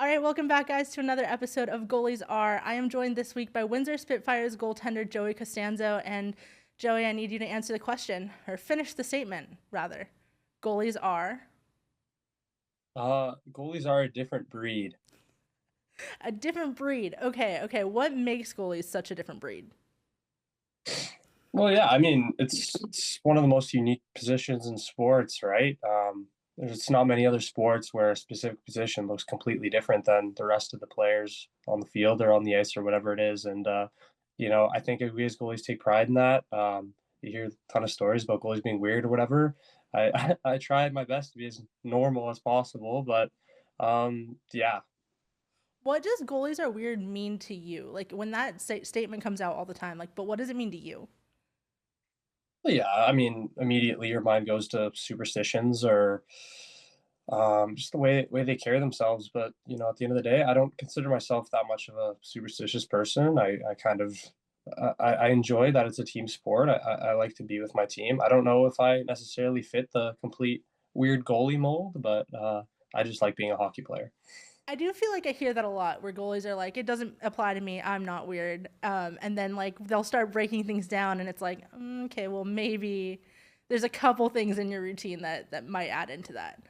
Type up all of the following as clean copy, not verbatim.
All right, welcome back, guys, to another episode of Goalies Are. I am joined this week by Windsor Spitfires goaltender Joey Costanzo. And Joey, I need you to answer the question, or finish the statement, rather. Goalies are Goalies are a different breed. a different breed. Okay. What makes goalies such a different breed? Well, yeah, I mean, it's one of the most unique positions in sports, right? There's not many other sports where a specific position looks completely different than the rest of the players on the field or on the ice or whatever it is. And I think if we as goalies take pride in that. You hear a ton of stories about goalies being weird or whatever. I tried my best to be as normal as possible, but yeah. What does goalies are weird mean to you? Like when that statement comes out all the time, like, but what does it mean to you? Well, yeah, I mean, immediately your mind goes to superstitions or just the way they carry themselves. But at the end of the day, I don't consider myself that much of a superstitious person. I kind of I enjoy that it's a team sport. I like to be with my team. I don't know if I necessarily fit the complete weird goalie mold, but I just like being a hockey player. I do feel like I hear that a lot where goalies are like, it doesn't apply to me. I'm not weird. And then like they'll start breaking things down and it's like, okay, well, maybe there's a couple things in your routine that might add into that.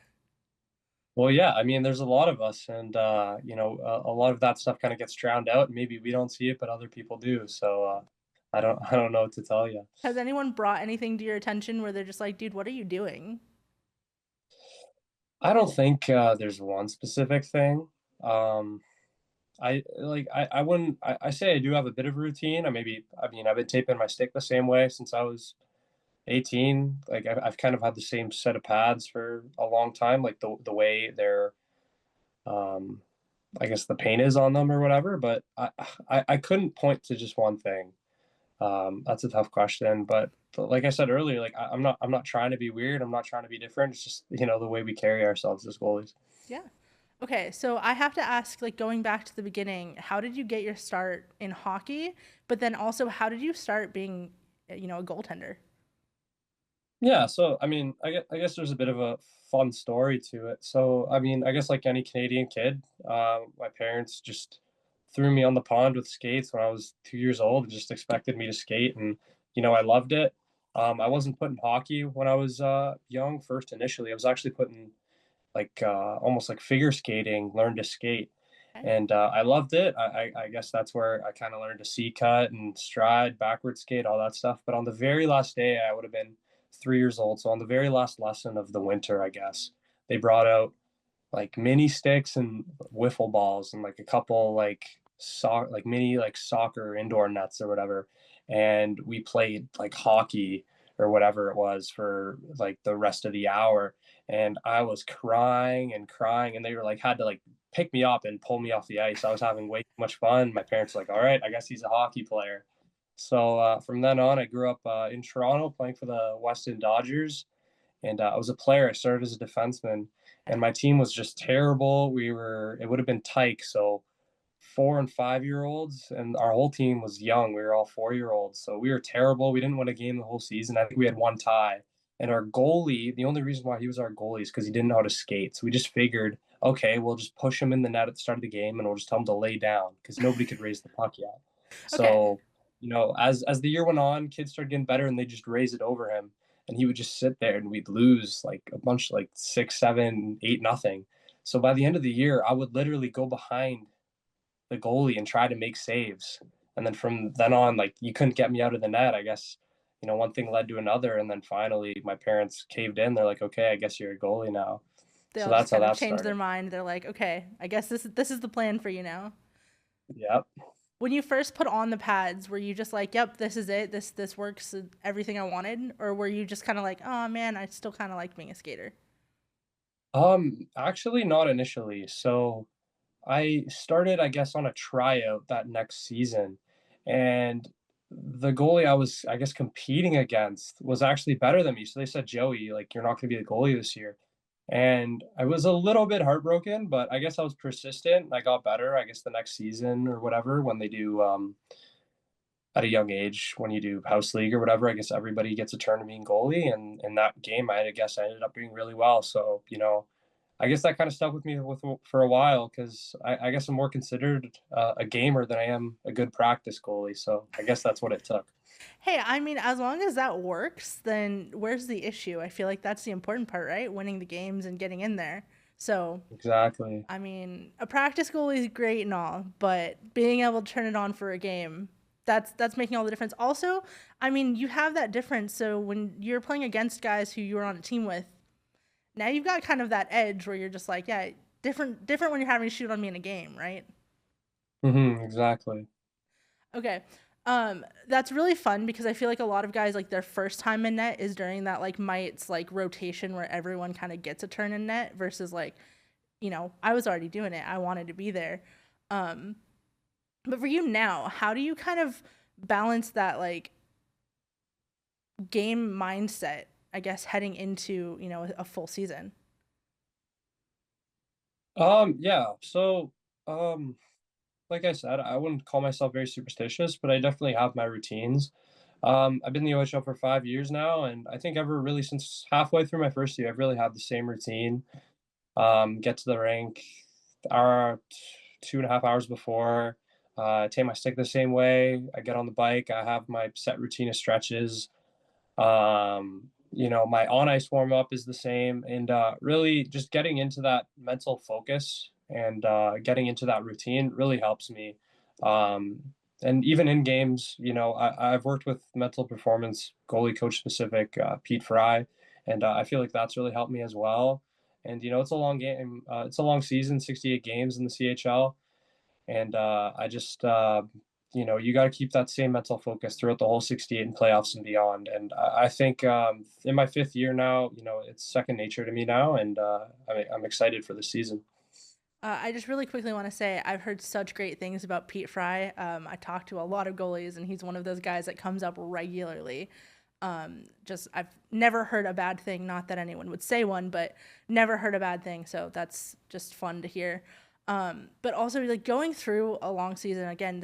Well, yeah, I mean, there's a lot of us, and a lot of that stuff kind of gets drowned out. Maybe we don't see it, but other people do. So I don't know what to tell you. Has anyone brought anything to your attention where they're just like, dude, what are you doing? I don't think there's one specific thing. Um, I wouldn't. I say I do have a bit of a routine. I mean, I've been taping my stick the same way since I was 18. Like I've kind of had the same set of pads for a long time. Like the way they're um I guess the paint is on them or whatever. But I couldn't point to just one thing. That's a tough question, but like I said earlier, like I'm not trying to be weird. I'm not trying to be different. It's just the way we carry ourselves as goalies. Yeah. Okay, so I have to ask, like going back to the beginning, how did you get your start in hockey? But then also, how did you start being, a goaltender? Yeah, so I guess there's a bit of a fun story to it. So I mean, I guess like any Canadian kid, my parents just threw me on the pond with skates when I was 2 years old and just expected me to skate, and I loved it. I wasn't put in hockey when I was young. First, initially, I was actually put in like almost like figure skating, learn to skate, Okay. and I loved it. I guess that's where I kind of learned to C cut and stride, backward skate, all that stuff. But on the very last day, I would have been 3 years old. So on the very last lesson of the winter, I guess they brought out like mini sticks and wiffle balls and like a couple like mini like soccer indoor nets or whatever, and we played like hockey or whatever it was for like the rest of the hour, and I was crying and crying, and they were like had to like pick me up and pull me off the ice. I was having way too much fun. My parents were like, all right, I guess he's a hockey player. So from then on, I grew up in Toronto playing for the Weston Dodgers, and I was a player. I started as a defenseman, and my team was just terrible. It would have been Tyke, so 4 and 5 year olds, and our whole team was young. We were all 4 year olds, so we were terrible. We didn't win a game the whole season. I think we had one tie. And our goalie, the only reason why he was our goalie is because he didn't know how to skate. So we just figured, okay, we'll just push him in the net at the start of the game, and we'll just tell him to lay down because nobody could raise the puck yet. Okay. So, as the year went on, kids started getting better, and they just raise it over him, and he would just sit there, and we'd lose like a bunch, like 6, 7, 8, nothing. So by the end of the year, I would literally go behind the goalie and try to make saves. And then from then on, like you couldn't get me out of the net. I guess, one thing led to another. And then finally my parents caved in. They're like, okay, I guess you're a goalie now. They So all just that's how kind of that change their started. mind. They're like, okay, I guess this is the plan for you now. Yep. When you first put on the pads, were you just like, "Yep, this is it. This works. Everything I wanted," or were you just kind of like, "Oh man, I still kind of like being a skater." Actually not initially. So I started, I guess, on a tryout that next season. And the goalie I was, I guess, competing against was actually better than me. So they said, Joey, like, you're not going to be the goalie this year. And I was a little bit heartbroken, but I guess I was persistent. I got better, I guess, the next season or whatever when they do at a young age, when you do house league or whatever. I guess everybody gets a turn to being goalie. And in that game, I guess I ended up doing really well. So, I guess that kind of stuck with me for a while because I guess I'm more considered a gamer than I am a good practice goalie. So I guess that's what it took. Hey, I mean, as long as that works, then where's the issue? I feel like that's the important part, right? Winning the games and getting in there. So, Exactly. I mean, a practice goalie is great and all, but being able to turn it on for a game, that's making all the difference. Also, I mean, you have that difference. So when you're playing against guys who you were on a team with, now you've got kind of that edge where you're just like, yeah, different when you're having to shoot on me in a game, right? Exactly. Okay. That's really fun because I feel like a lot of guys like their first time in net is during that like Might's like rotation where everyone kind of gets a turn in net versus like, I was already doing it. I wanted to be there. Um, but for you now, how do you kind of balance that like game mindset, I guess, heading into, a full season? Yeah. So, um, like I said, I wouldn't call myself very superstitious, but I definitely have my routines. I've been in the OHL for 5 years now, and I think ever really since halfway through my first year, I've really had the same routine. Get to the rink, hour, 2.5 hours before. Take my stick the same way. I get on the bike. I have my set routine of stretches. My on ice warm up is the same, and really just getting into that mental focus and getting into that routine really helps me. Um, and even in games, I've worked with mental performance goalie coach specific Pete Fry, and I feel like that's really helped me as well. And it's a long game. It's a long season, 68 games in the CHL, and I just you got to keep that same mental focus throughout the whole 68 and playoffs and beyond. And I think in my fifth year now, it's second nature to me now, and I'm excited for the season. I just really quickly want to say I've heard such great things about Pete Fry. I talked to a lot of goalies, and he's one of those guys that comes up regularly. Just I've never heard a bad thing. Not that anyone would say one, but never heard a bad thing. So that's just fun to hear. But also like going through a long season again.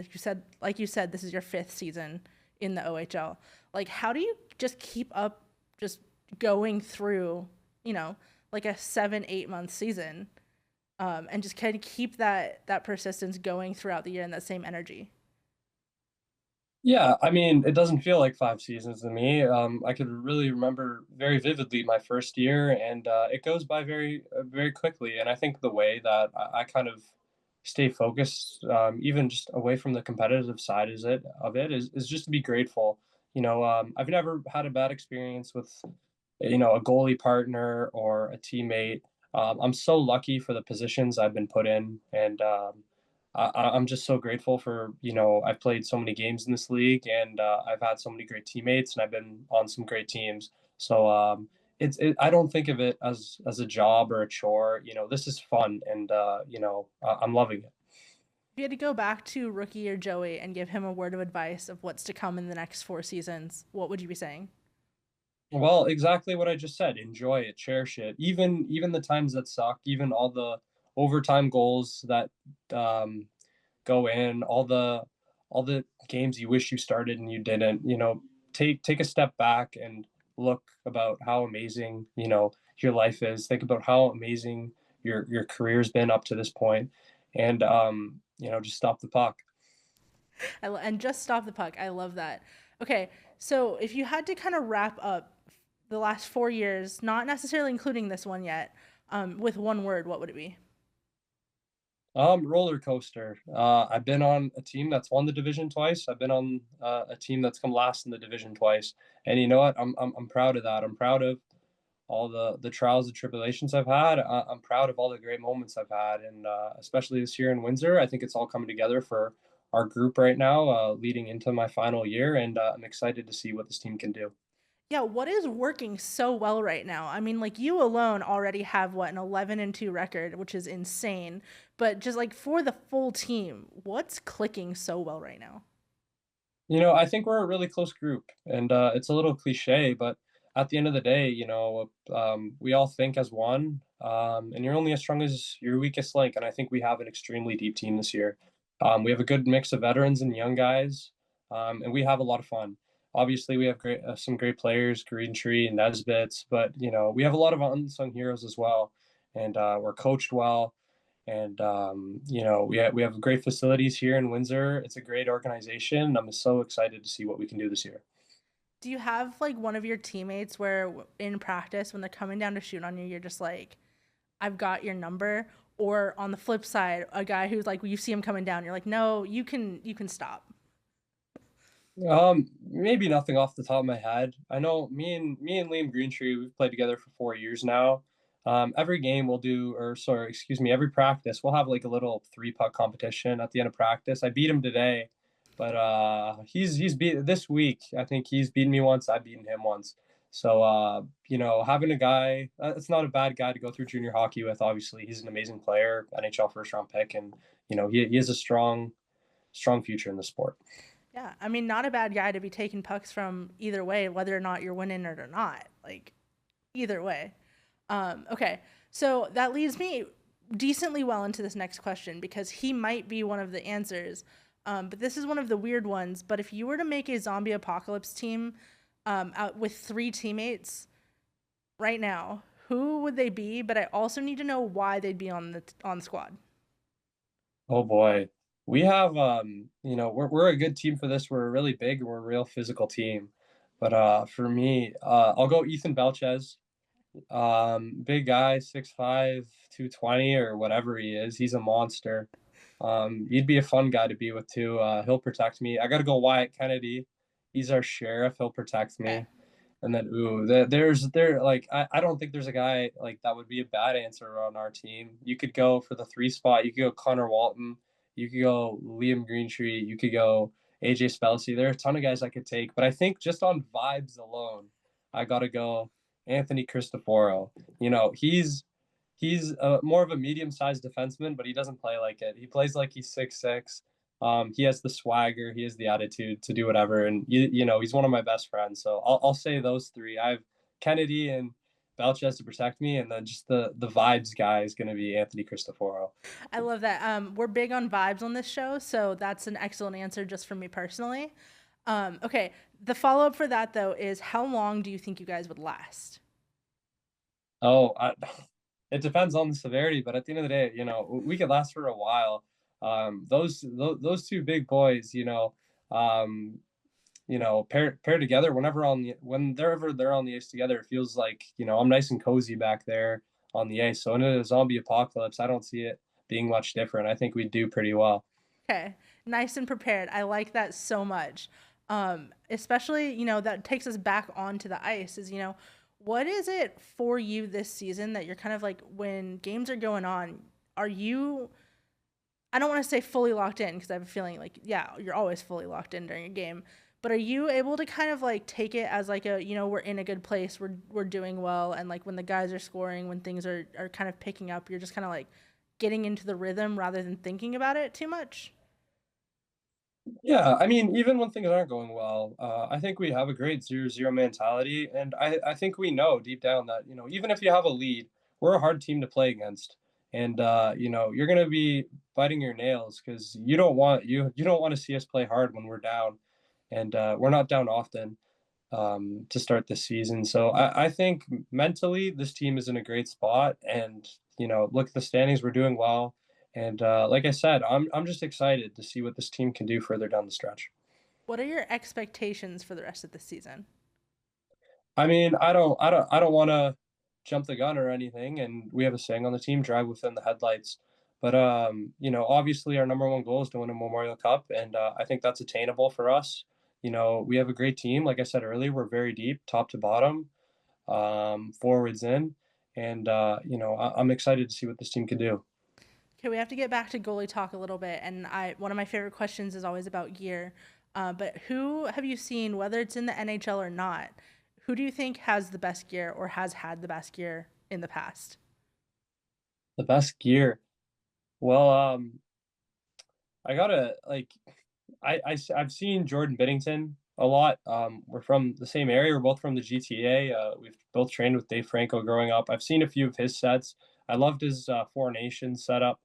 Like you said, this is your fifth season in the OHL. Like, how do you just keep up, just going through, you know, like a 7, 8 month season? And just kind of keep that persistence going throughout the year and that same energy. Yeah, I mean, it doesn't feel like 5 seasons to me. I could really remember very vividly my first year, and it goes by very quickly. And I think the way that I kind of stay focused, even just away from the competitive side, is just to be grateful. I've never had a bad experience with, a goalie partner or a teammate. I'm so lucky for the positions I've been put in, and I'm just so grateful for, I've played so many games in this league, and I've had so many great teammates, and I've been on some great teams. So I don't think of it as a job or a chore. This is fun, and I'm loving it. If you had to go back to rookie year Joey and give him a word of advice of what's to come in the next 4 seasons, what would you be saying? Well, exactly what I just said. Enjoy it, cherish it. Even the times that suck, even all the overtime goals that um, go in, all the games you wish you started and you didn't. Take a step back and look about how amazing your life is. Think about how amazing your career's been up to this point, and just stop the puck. And just stop the puck. I love that. Okay, so if you had to kind of wrap up the last 4 years, not necessarily including this one yet, with one word, what would it be? Roller coaster. I've been on a team that's won the division twice. I've been on a team that's come last in the division twice, and you know what? I'm proud of that. I'm proud of all the trials and tribulations I've had. I'm proud of all the great moments I've had, and especially this year in Windsor. I think it's all coming together for our group right now, leading into my final year, and I'm excited to see what this team can do. Yeah, what is working so well right now? I mean, like you alone already have what, an 11-2 record, which is insane. But just like for the full team, what's clicking so well right now? I think we're a really close group, and it's a little cliche, but at the end of the day, we all think as one, and you're only as strong as your weakest link. And I think we have an extremely deep team this year. We have a good mix of veterans and young guys, and we have a lot of fun. Obviously, we have some great players, Green Tree and Nesbits, but we have a lot of unsung heroes as well. and we're coached well. And we have great facilities here in Windsor. It's a great organization. I'm so excited to see what we can do this year. Do you have like one of your teammates where in practice when they're coming down to shoot on you, you're just like, I've got your number? Or on the flip side, a guy who's like, you see him coming down, you're like, no, you can stop. Maybe nothing off the top of my head. I know me and Liam Greentree, we've played together for 4 years now. Every game we'll do, or sorry, excuse me, every practice we'll have like a little 3 puck competition at the end of practice. I beat him today, but he's beat this week. I think he's beaten me once. I've beaten him once. So having a guy, it's not a bad guy to go through junior hockey with. Obviously, he's an amazing player, NHL first round pick, and he has a strong future in the sport. Yeah, I mean, not a bad guy to be taking pucks from either way, whether or not you're winning it or not. Like, either way. Okay, so that leads me decently well into this next question because he might be one of the answers. But this is one of the weird ones. But if you were to make a zombie apocalypse team out with 3 teammates right now, who would they be? But I also need to know why they'd be on the squad. Oh boy. We have we're a good team for this. We're really big, we're a real physical team. But for me, I'll go Ethan Belchez. Big guy, 6'5", 220 or whatever he is. He's a monster. He'd be a fun guy to be with too. He'll protect me. I gotta go Wyatt Kennedy. He's our sheriff. He'll protect Okay. me. And then there like I don't think there's a guy like that would be a bad answer on our team. You could go for the 3 spot. You could go Connor Walton. You could go Liam Greentree. You could go AJ Spelsey. There are a ton of guys I could take, but I think just on vibes alone, I gotta go Anthony Cristoforo. He's more of a medium-sized defenseman, but he doesn't play like it. He plays like he's 6'6". He has the swagger, he has the attitude to do whatever, and he's one of my best friends. So I'll say those three. I have Kennedy and Belchez to protect me, and then just the vibes guy is going to be Anthony Cristoforo. I love that. We're big on vibes on this show, so that's an excellent answer just for me personally. Okay, the follow up for that though is how long do you think you guys would last? Oh, it depends on the severity, but at the end of the day, we could last for a while. Those two big boys, um, pair together whenever they're on the ice together, it feels like, I'm nice and cozy back there on the ice. So in a zombie apocalypse, I don't see it being much different. I think we do pretty well. Okay, nice and prepared. I like that so much. Especially, that takes us back onto the ice is, what is it for you this season that you're kind of like when games are going on, are you I don't want to say fully locked in because I have a feeling like, yeah, you're always fully locked in during a game. But are you able to kind of like take it as like we're in a good place, we're doing well, and like when the guys are scoring, when things are kind of picking up, you're just kind of like getting into the rhythm rather than thinking about it too much? Yeah, I mean, even when things aren't going well, I think we have a great 0-0 mentality, and I think we know deep down that even if you have a lead, we're a hard team to play against, and you're going to be biting your nails because you don't want to see us play hard when we're down, and we're not down often to start this season. So I think mentally this team is in a great spot, and look at the standings, we're doing well. And like I said, I'm just excited to see what this team can do further down the stretch. What are your expectations for the rest of the season? I mean, I don't want to jump the gun or anything, and we have a saying on the team: drive within the headlights. But obviously, our number one goal is to win a Memorial Cup, and I think that's attainable for us. We have a great team. Like I said earlier, we're very deep, top to bottom, forwards in, and I'm excited to see what this team can do. Okay, we have to get back to goalie talk a little bit, and I one of my favorite questions is always about gear. But who have you seen, whether it's in the NHL or not? Who do you think has the best gear or has had the best gear in the past? The best gear. Well, I gotta like I've seen Jordan Binnington a lot. We're from the same area. We're both from the GTA. We've both trained with Dave Franco growing up. I've seen a few of his sets. I loved his Four Nations setup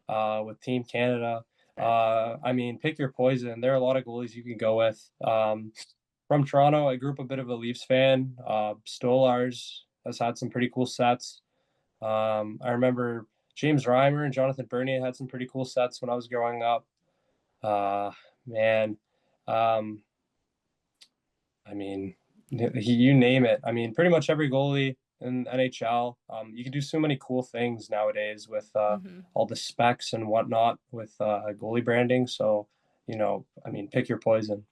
with Team Canada. Fair. I mean, pick your poison. There are a lot of goalies you can go with. From Toronto, I grew up a bit of a Leafs fan. Stolars has had some pretty cool sets. I remember James Reimer and Jonathan Bernier had some pretty cool sets when I was growing up. Uh, man, um, I mean, you name it. I mean, pretty much every goalie in NHL. You can do so many cool things nowadays with Hmm. all the specs and whatnot with goalie branding. So, I mean, pick your poison.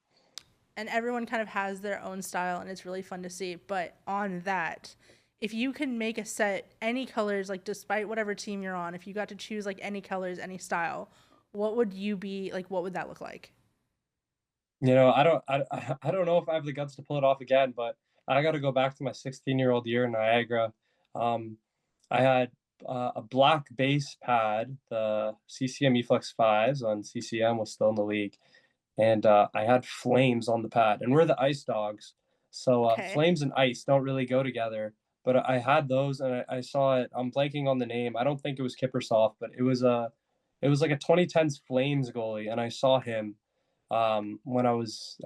And everyone kind of has their own style, and it's really fun to see. But on that, if you can make a set any colors, like despite whatever team you're on, if you got to choose like any colors, any style, what would you be like? What would that look like? I don't know if I have the guts to pull it off again, but I got to go back to my 16-year-old year in Niagara. Um, I had a black base pad, the CCM eFlex 5s on CCM was still in the league, and I had flames on the pad, and we're the ice dogs, so Okay. flames and ice don't really go together. But I had those, and I saw it. I'm blanking on the name. I don't think it was Kippersoft, but it was like a 2010s Flames goalie, and I saw him when I was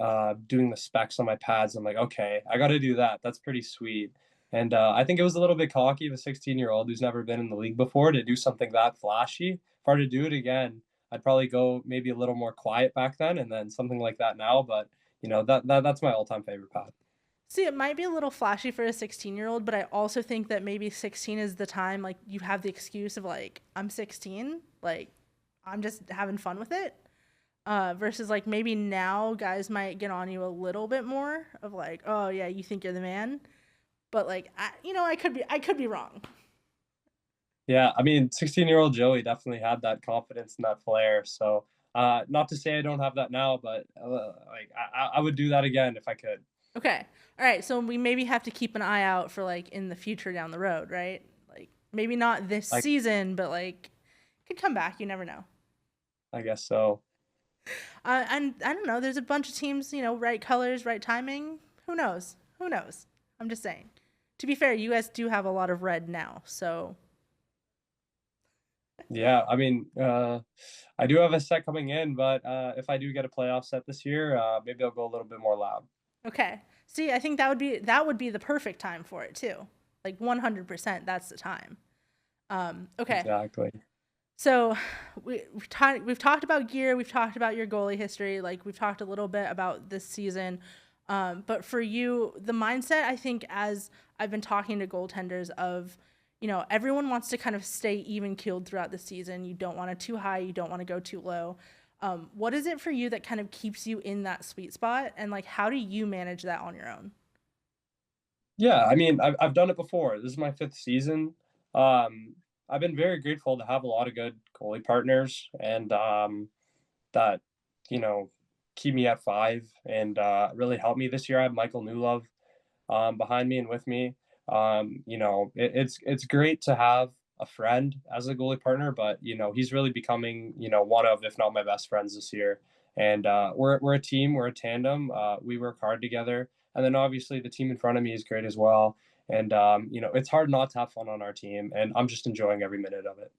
doing the specs on my pads. I'm like, okay, I got to do that. That's pretty sweet. And I think it was a little bit cocky of a 16-year-old who's never been in the league before to do something that flashy. If I were to do it again, I'd probably go maybe a little more quiet back then, and then something like that now. But that's my all-time favorite pad. See, it might be a little flashy for a 16-year-old, but I also think that maybe 16 is the time, like, you have the excuse of, like, I'm 16, like, I'm just having fun with it. Versus, like, maybe now guys might get on you a little bit more of, like, oh, yeah, you think you're the man. But, like, I could be wrong. Yeah, I mean, 16-year-old Joey definitely had that confidence and that flair. So, not to say I don't have that now, but like I would do that again if I could. Okay. All right. So we maybe have to keep an eye out for, like, in the future down the road, right? Like, maybe not this I season, but, like, could come back. You never know. I guess so. And I don't know. There's a bunch of teams, right colors, right timing. Who knows? Who knows? I'm just saying. To be fair, you guys do have a lot of red now, so Yeah, I mean, I do have a set coming in, but if I do get a playoff set this year, maybe I'll go a little bit more loud. okay. See, I think that would be the perfect time for it too. Like 100%, that's the time. Okay. Exactly. So we've talked about gear, we've talked about your goalie history, like we've talked a little bit about this season. But for you, the mindset, I think, as I've been talking to goaltenders of, everyone wants to kind of stay even keeled throughout the season. You don't want to too high, you don't want to go too low. What is it for you that kind of keeps you in that sweet spot, and like how do you manage that on your own? Yeah, I mean, I've done it before. This is my fifth season. Um, I've been very grateful to have a lot of good goalie partners and that you know keep me at five and really help me this year. I have Michael Newlove behind me and with me. It's great to have a friend as a goalie partner, but he's really becoming one of, if not my best friends this year. And we're a team, we're a tandem. We work hard together, and then obviously the team in front of me is great as well. And it's hard not to have fun on our team, and I'm just enjoying every minute of it.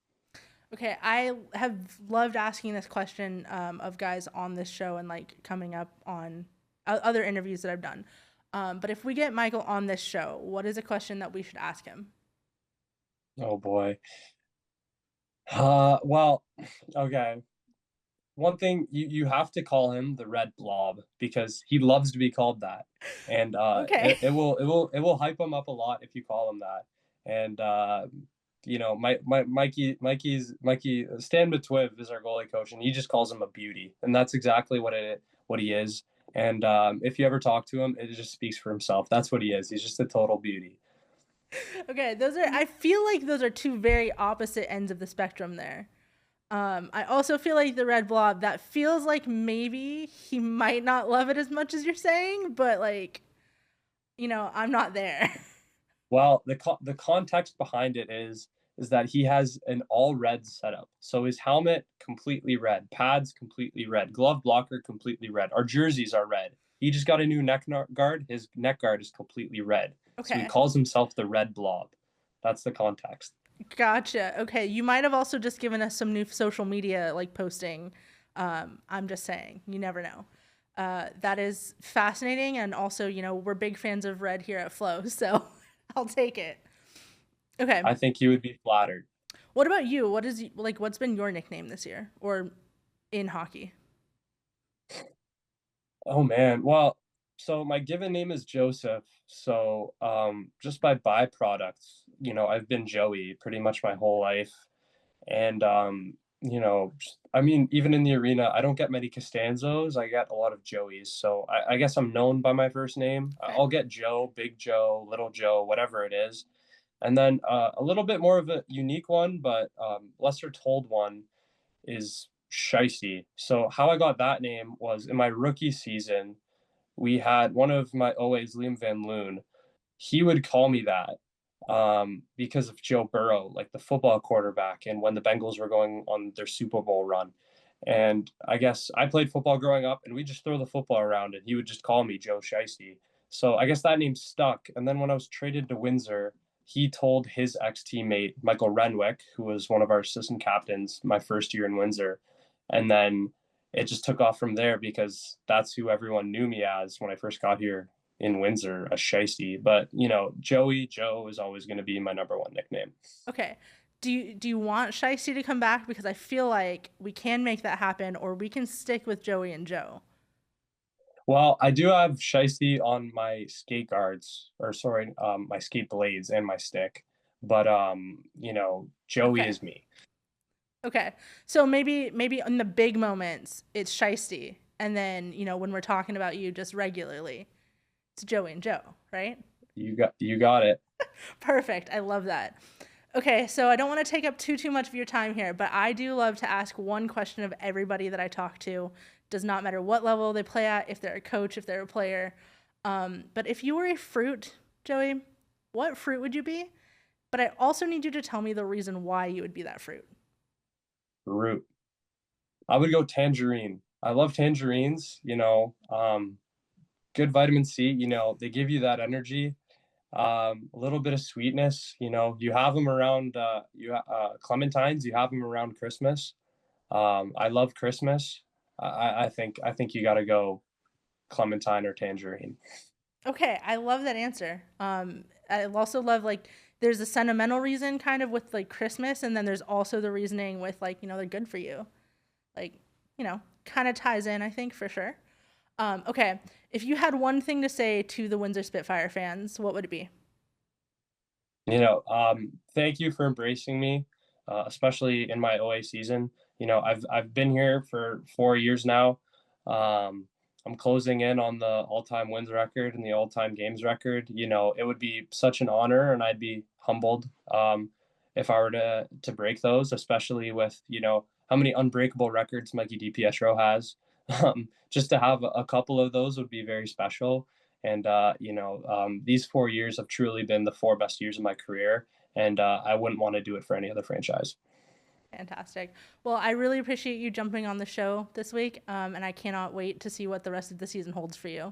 Okay, I have loved asking this question of guys on this show and like coming up on other interviews that I've done. But if we get Michael on this show, what is a question that we should ask him? Oh boy. Well, okay. One thing you have to call him the Red Blob because he loves to be called that, and Okay. it will hype him up a lot if you call him that. And Mikey Stan Matwiv is our goalie coach, and he just calls him a beauty, and that's exactly what he is. And if you ever talk to him, it just speaks for himself. That's what he is. He's just a total beauty. Okay, I feel like those are two very opposite ends of the spectrum there. I also feel like the red blob, that feels like maybe he might not love it as much as you're saying, but like, I'm not there. Well, the context behind it is that he has an all red setup. So his helmet completely red, pads completely red, glove blocker completely red. Our jerseys are red. He just got a new neck guard. His neck guard is completely red. So he Okay. calls himself the Red Blob. That's the context. Gotcha. Okay, you might have also just given us some new social media like posting. I'm just saying, you never know. That is fascinating, and also, we're big fans of red here at Flow, so I'll take it. Okay. I think he would be flattered. What about you? What's been your nickname this year or in hockey? Oh man. Well, so my given name is Joseph. So just by byproducts, I've been Joey pretty much my whole life. And I mean, even in the arena, I don't get many Costanzos. I get a lot of Joeys. So I guess I'm known by my first name. Okay. I'll get Joe, Big Joe, Little Joe, whatever it is. And then a little bit more of a unique one, but lesser told one is Shiesty. So how I got that name was in my rookie season. We had one of my OAs, Liam Van Loon. He would call me that because of Joe Burrow, like the football quarterback, and when the Bengals were going on their Super Bowl run. And I guess I played football growing up, and we just throw the football around, and he would just call me Joe Shiesty. So I guess that name stuck. And then when I was traded to Windsor, he told his ex teammate Michael Renwick, who was one of our assistant captains my first year in Windsor, and then it just took off from there because that's who everyone knew me as when I first got here in Windsor, a Shiesty. But Joey Joe is always going to be my number one nickname. Okay. Do you want Shiesty to come back? Because I feel like we can make that happen, or we can stick with Joey and Joe. Well, I do have Shiesty on my skate guards, or sorry, my skate blades and my stick. But Joey Okay. is me. Okay. So maybe in the big moments it's Shiesty, and then when we're talking about you just regularly, it's Joey and Joe, right? You got it. Perfect. I love that. Okay, so I don't want to take up too much of your time here, but I do love to ask one question of everybody that I talk to. Does not matter what level they play at, if they're a coach, if they're a player. But if you were a fruit, Joey, what fruit would you be? But I also need you to tell me the reason why you would be that fruit. Root. I would go tangerine. I love tangerines. Good vitamin C. They give you that energy. A little bit of sweetness. You have them around. Clementines. You have them around Christmas. I love Christmas. I think you got to go clementine or tangerine. Okay, I love that answer. I also love like there's a sentimental reason kind of with like Christmas, and then there's also the reasoning with like they're good for you. Like kind of ties in, I think for sure. Okay, if you had one thing to say to the Windsor Spitfire fans, what would it be? Thank you for embracing me, especially in my OA season. I've been here for 4 years now. Um, I'm closing in on the all-time wins record and the all-time games record. It would be such an honor, and I'd be humbled if I were to break those, especially with how many unbreakable records Mikey DiPietro has. Just to have a couple of those would be very special. And these 4 years have truly been the four best years of my career, and I wouldn't want to do it for any other franchise. Fantastic. Well, I really appreciate you jumping on the show this week, and I cannot wait to see what the rest of the season holds for you.